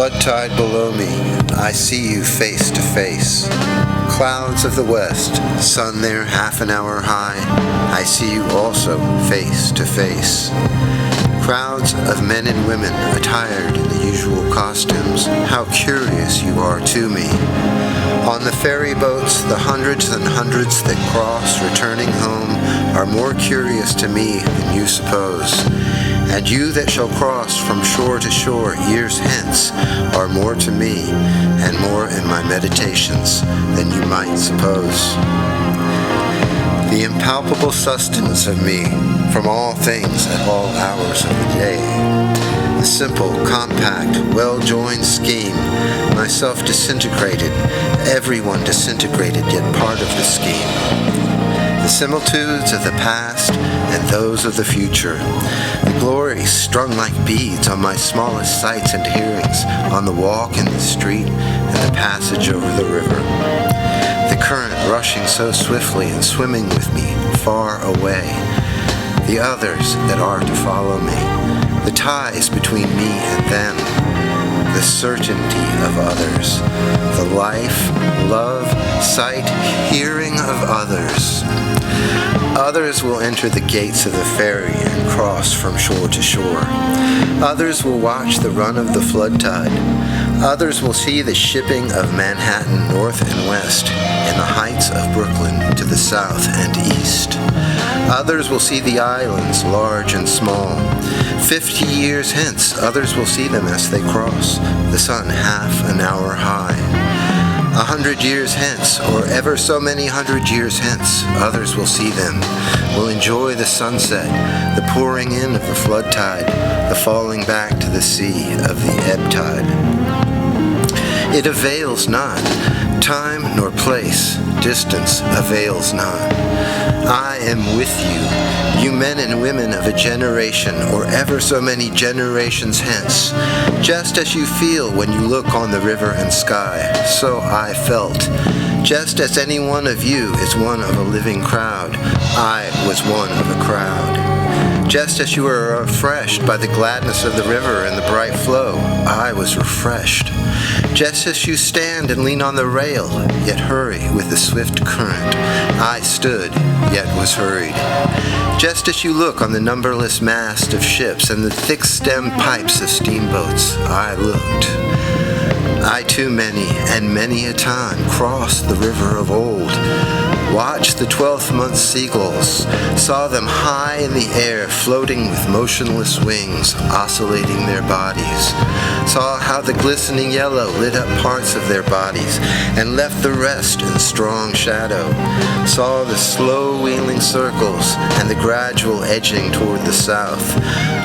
flood tide below me, I see you face to face. Clouds of the west, sun there half an hour high, I see you also face to face. Crowds of men and women attired in the usual costumes, how curious you are to me. On the ferry boats, the hundreds and hundreds that cross, returning home, are more curious to me than you suppose. And you that shall cross from shore to shore years hence are more to me, and more in my meditations than you might suppose. The impalpable sustenance of me from all things at all hours of the day. The simple, compact, well-joined scheme, myself disintegrated, everyone disintegrated, yet part of the scheme. The similitudes of the past and those of the future. The glories strung like beads on my smallest sights and hearings, on the walk in the street and the passage over the river. The current rushing so swiftly and swimming with me far away. The others that are to follow me. The ties between me and them. The certainty of others. The life, love, sight, hearing of others. Others will enter the gates of the ferry and cross from shore to shore. Others will watch the run of the flood tide. Others will see the shipping of Manhattan north and west, and the heights of Brooklyn to the south and east. Others will see the islands, large and small. 50 years hence, others will see them as they cross, the sun half an hour high. 100 years hence, or ever so many 100 years hence, others will see them, will enjoy the sunset, the pouring in of the flood tide, the falling back to the sea of the ebb tide. It avails not, time nor place, distance avails not. I am with you, you men and women of a generation or ever so many generations hence. Just as you feel when you look on the river and sky, so I felt. Just as any one of you is one of a living crowd, I was one of a crowd. Just as you are refreshed by the gladness of the river and the bright flow, I was refreshed. Just as you stand and lean on the rail, yet hurry with the swift current, I stood, yet was hurried. Just as you look on the numberless mast of ships and the thick-stemmed pipes of steamboats, I looked. I too many and many a time crossed the river of old, watched the 12th-month seagulls, saw them high in the air floating with motionless wings, oscillating their bodies, saw how the glistening yellow lit up parts of their bodies and left the rest in strong shadow, saw the slow wheeling circles and the gradual edging toward the south,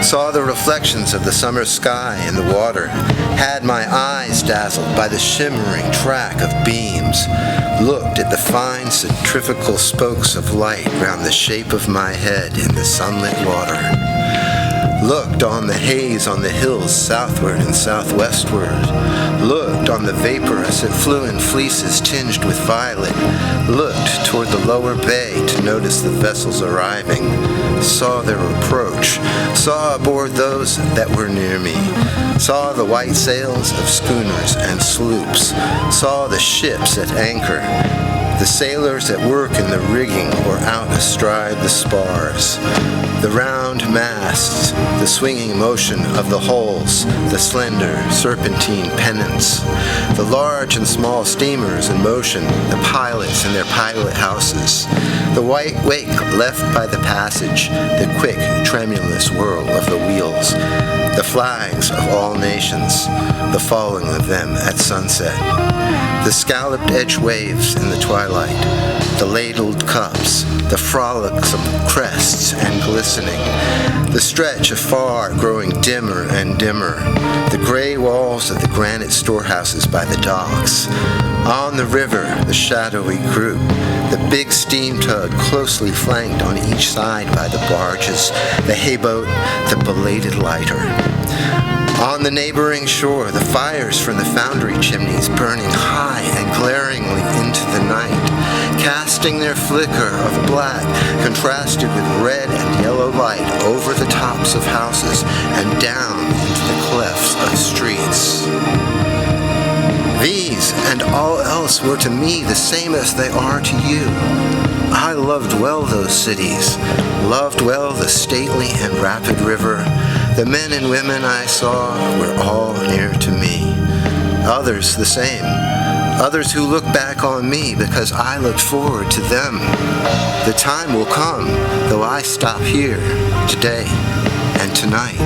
saw the reflections of the summer sky in the water, had my eyes dazzled by the shimmering track of beams, looked at the fine centrifugal spokes of light round the shape of my head in the sunlit water, looked on the haze on the hills southward and southwestward, looked on the vapor as it flew in fleeces tinged with violet, looked toward the lower bay to notice the vessels arriving, saw their approach, saw aboard those that were near me, saw the white sails of schooners and sloops, saw the ships at anchor, the sailors at work in the rigging or out astride the spars, the round masts, the swinging motion of the hulls, the slender serpentine pennants, the large and small steamers in motion, the pilots in their pilot houses, the white wake left by the passage, the quick, tremulous whirl of the wheels, the flags of all nations, the falling of them at sunset, the scalloped edge waves in the twilight, the ladled cups, the frolicsome crests and glistening, the stretch afar growing dimmer and dimmer, the gray walls of the granite storehouses by the docks, on the river the shadowy group, the big steam tug closely flanked on each side by the barges, the hayboat, the belated lighter. On the neighboring shore, the fires from the foundry chimneys burning high and glaringly into the night, casting their flicker of black contrasted with red and yellow light over the tops of houses and down into the clefts of streets. These and all else were to me the same as they are to you. I loved well those cities, loved well the stately and rapid river. The men and women I saw were all near to me. Others the same. Others who look back on me because I looked forward to them. The time will come, though I stop here, today and tonight.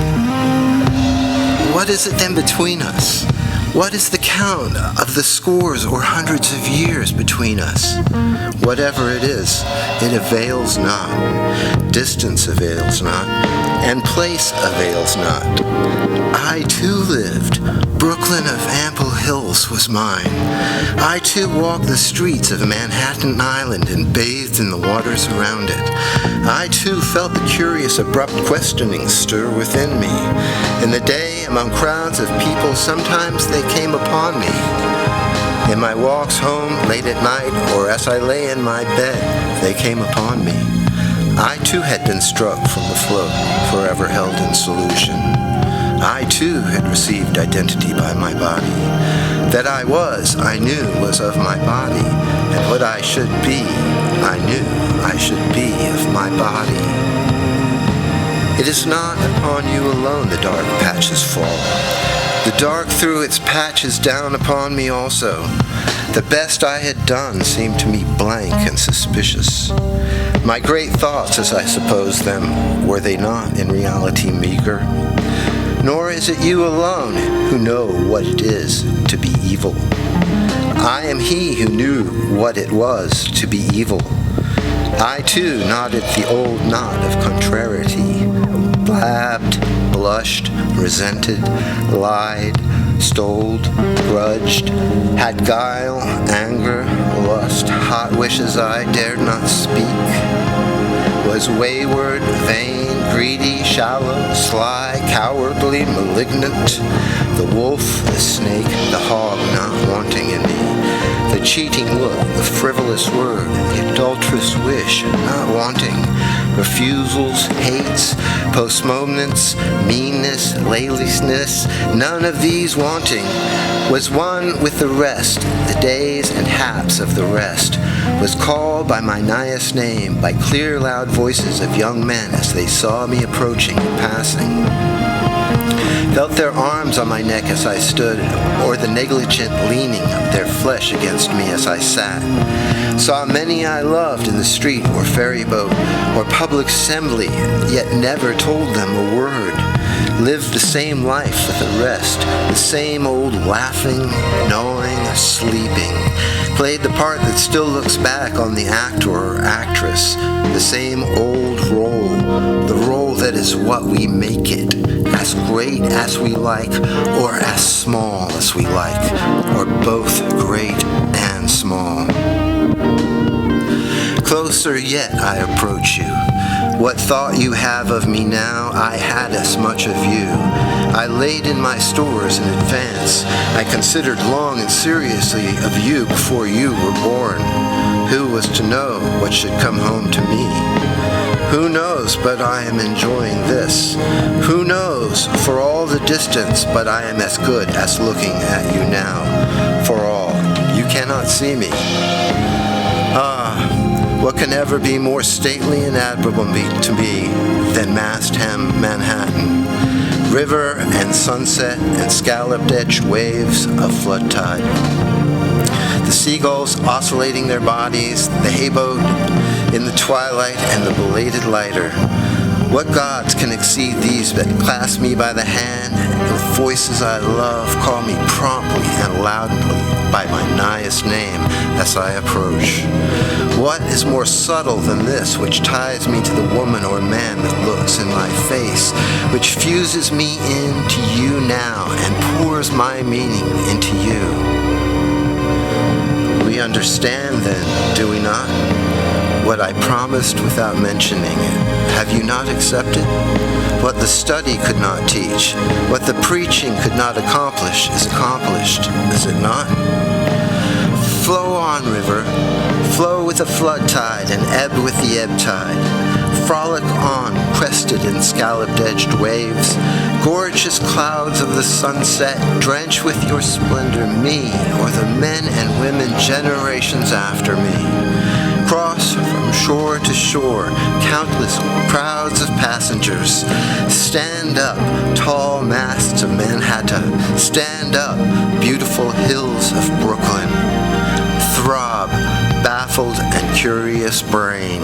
What is it then between us? What is the count of the scores or hundreds of years between us? Whatever it is, it avails not. Distance avails not, and place avails not. I too lived. Brooklyn of ample hills was mine. I too walked the streets of Manhattan Island and bathed in the waters around it. I too felt the curious, abrupt questioning stir within me. In the day, among crowds of people, sometimes they came upon me. In my walks home late at night, or as I lay in my bed, they came upon me. I too had been struck from the float, forever held in solution. I too had received identity by my body. That I was, I knew, was of my body, and what I should be, I knew I should be of my body. It is not upon you alone the dark patches fall. The dark threw its patches down upon me also. The best I had done seemed to me blank and suspicious. My great thoughts, as I supposed them, were they not in reality meager? Nor is it you alone who know what it is to be evil. I am he who knew what it was to be evil. I too knotted the old knot of contrariety, blabbed, blushed, resented, lied, stole, grudged, had guile, anger, lust, hot wishes I dared not speak, was wayward, vain, greedy, shallow, sly, cowardly, malignant, the wolf, the snake, the hog not wanting in me, the cheating look, the frivolous word, the adulterous wish not wanting, refusals, hates, postponements, meanness, laziness, none of these wanting, was one with the rest, the days and haps of the rest, was called by my nighest name, by clear loud voices of young men as they saw me approaching and passing. Felt their arms on my neck as I stood, or the negligent leaning of their flesh against me as I sat. Saw many I loved in the street or ferry boat or public assembly, yet never told them a word. Lived the same life with the rest, the same old laughing, knowing, sleeping. Played the part that still looks back on the actor or actress, the same old role, the role that is what we make it, as great as we like or as small as we like, or both great and small. Closer yet I approach you. What thought you have of me now, I had as much of you. I laid in my stores in advance. I considered long and seriously of you before you were born. Who was to know what should come home to me? Who knows but I am enjoying this? Who knows for all the distance but I am as good as looking at you now? For all, you cannot see me. What can ever be more stately and admirable to me than Mastham, Manhattan? River and sunset and scalloped-edged waves of flood tide. The seagulls oscillating their bodies, the hayboat in the twilight and the belated lighter. What gods can exceed these that clasp me by the hand, and with voices I love call me promptly and loudly by my nighest name as I approach? What is more subtle than this, which ties me to the woman or man that looks in my face, which fuses me into you now and pours my meaning into you? We understand then, do we not? What I promised without mentioning it. Have you not accepted? What the study could not teach, what the preaching could not accomplish is accomplished, is it not? Flow on, river, flow with the flood tide and ebb with the ebb tide. Frolic on, crested in scalloped-edged waves. Gorgeous clouds of the sunset, drench with your splendor me or the men and women generations after me. Cross from shore to shore, countless crowds of passengers. Stand up, tall masts of Manhattan. Stand up, beautiful hills of Brooklyn. Throb, baffled and curious brain.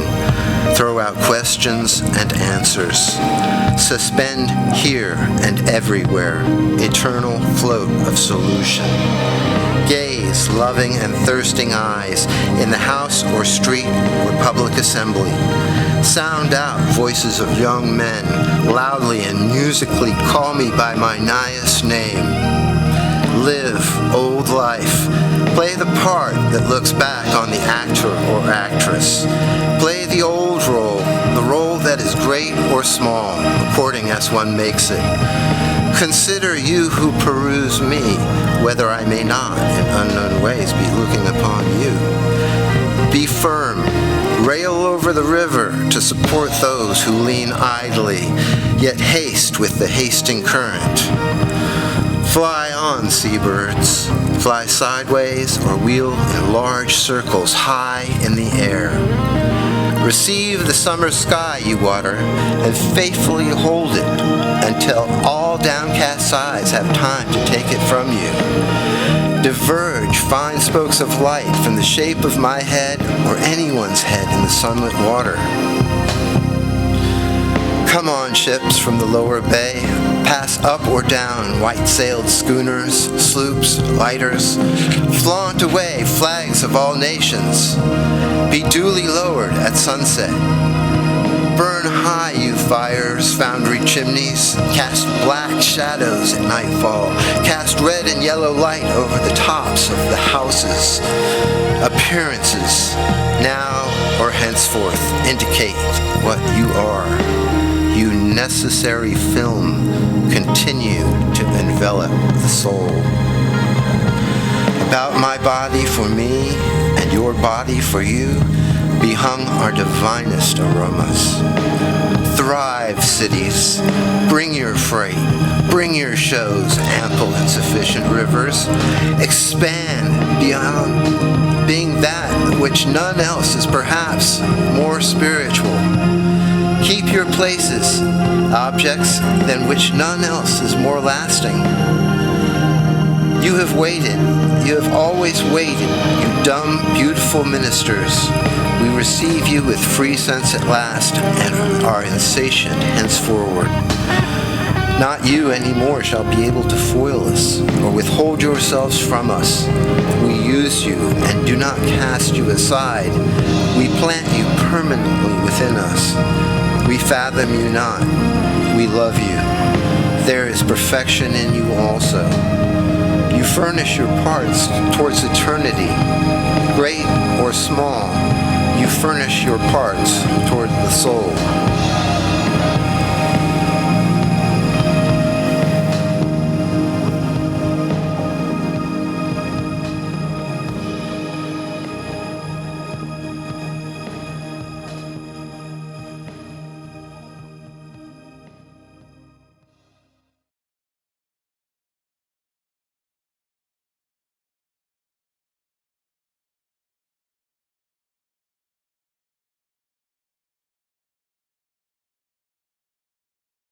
Throw out questions and answers. Suspend here and everywhere, eternal float of solution. Gaze loving and thirsting eyes in the house or street or public assembly. Sound out voices of young men, loudly and musically call me by my nighest name. Live old life. Play the part that looks back on the actor or actress. Play the old role, the role that is great or small, according as one makes it. Consider you who peruse me, whether I may not, in unknown ways, be looking upon you. Be firm. Rail over the river to support those who lean idly, yet haste with the hasting current. Fly on, seabirds. Fly sideways or wheel in large circles high in the air. Receive the summer sky, you water, and faithfully hold it until all downcast eyes have time to take it from you. Diverge fine spokes of light from the shape of my head or anyone's head in the sunlit water. Come on, ships from the lower bay, pass up or down white-sailed schooners, sloops, lighters, flaunt away flags of all nations. Be duly lowered at sunset. Burn high, you fires, foundry chimneys, cast black shadows at nightfall, cast red and yellow light over the tops of the houses. Appearances, now or henceforth, indicate what you are. You necessary film continue to envelop the soul. About my body for me and your body for you be hung our divinest aromas. Thrive, cities. Bring your freight. Bring your shows, ample and sufficient rivers. Expand beyond being that which none else is perhaps more spiritual. Keep your places, objects than which none else is more lasting. You have waited, you have always waited, you dumb, beautiful ministers. We receive you with free sense at last and are insatiate henceforward. Not you any more shall be able to foil us or withhold yourselves from us. We use you and do not cast you aside. We plant you permanently within us. We fathom you not. We love you. There is perfection in you also. You furnish your parts towards eternity. Great or small, you furnish your parts toward the soul.